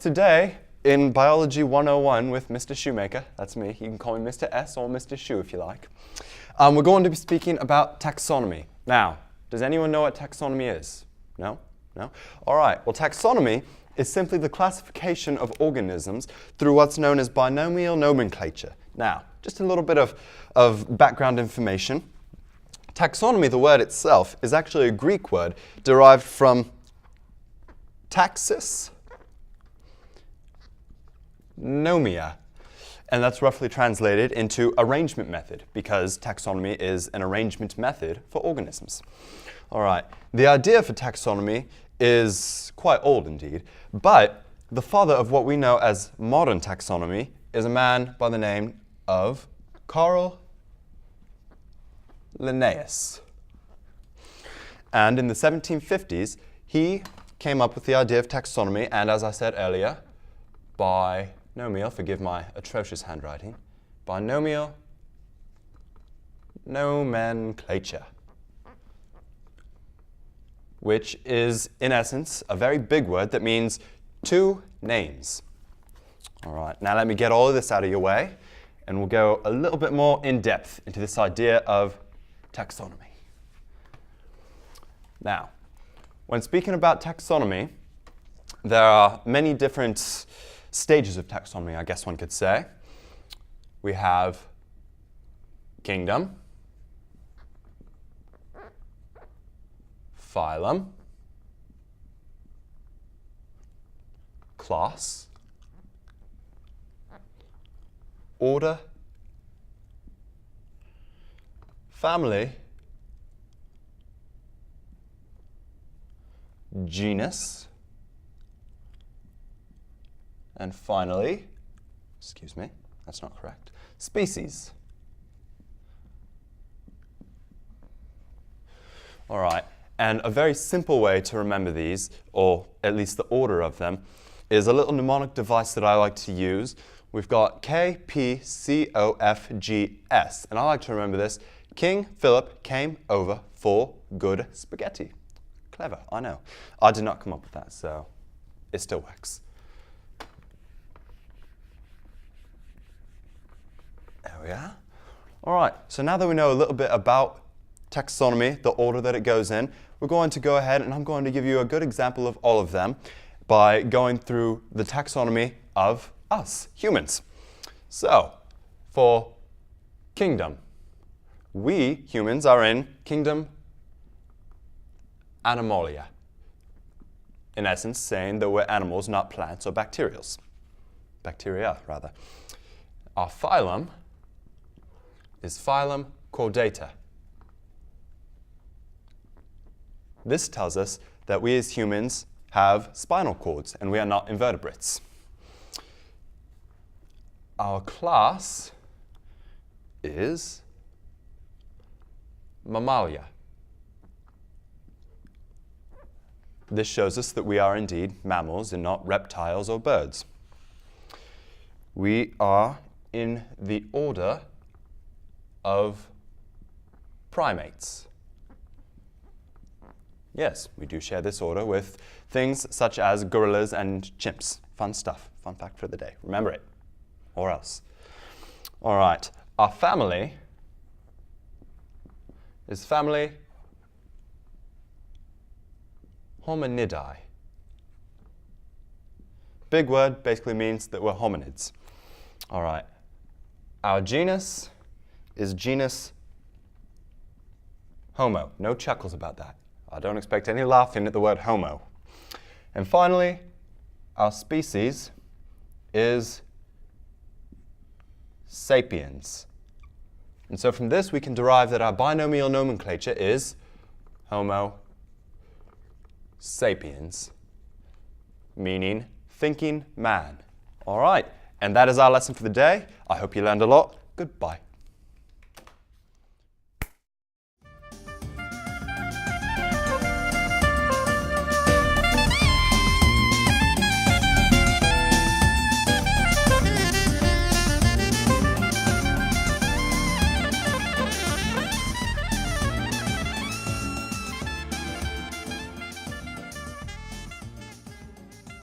Today, in Biology 101 with Mr. Shoemaker, that's me, you can call me Mr. S or Mr. Shoe if you like, we're going to be speaking about taxonomy. Now, does anyone know what taxonomy is? No? No? All right, well, taxonomy is simply the classification of organisms through what's known as binomial nomenclature. Now, just a little bit of background information. Taxonomy, the word itself, is actually a Greek word derived from taxis, nomia, and that's roughly translated into arrangement method because taxonomy is an arrangement method for organisms. All right, the idea for taxonomy is quite old indeed, but the father of what we know as modern taxonomy is a man by the name of Carl Linnaeus. And in the 1750s, he came up with the idea of taxonomy, and as I said earlier, binomial, forgive my atrocious handwriting, binomial nomenclature, which is, in essence, a very big word that means two names. All right, now let me get all of this out of your way, and we'll go a little bit more in depth into this idea of taxonomy. Now, when speaking about taxonomy, there are many different stages of taxonomy, I guess one could say. We have kingdom, phylum, class, order, family, genus, and finally, excuse me, that's not correct, species. All right, and a very simple way to remember these, or at least the order of them, is a little mnemonic device that I like to use. We've got K, P, C, O, F, G, S, and I like to remember this. King Philip came over for good spaghetti. Clever, I know. I did not come up with that, so it still works. There we are. All right, so now that we know a little bit about taxonomy, the order that it goes in, we're going to go ahead and I'm going to give you a good example of all of them by going through the taxonomy of us, humans. So, for kingdom, we humans are in kingdom Animalia. In essence, saying that we're animals, not plants or bacterials. Bacteria, rather. Our phylum is phylum Chordata. This tells us that we as humans have spinal cords and we are not invertebrates. Our class is Mammalia. This shows us that we are indeed mammals and not reptiles or birds. We are in the order of primates. Yes, we do share this order with things such as gorillas and chimps. Fun stuff. Fun fact for the day. Remember it. Or else. All right. Our family is family Hominidae. Big word basically means that we're hominids. All right. Our genus is genus Homo. No chuckles about that. I don't expect any laughing at the word homo. And finally, our species is sapiens. And so from this we can derive that our binomial nomenclature is Homo sapiens, meaning thinking man. All right, and that is our lesson for the day. I hope you learned a lot. Goodbye.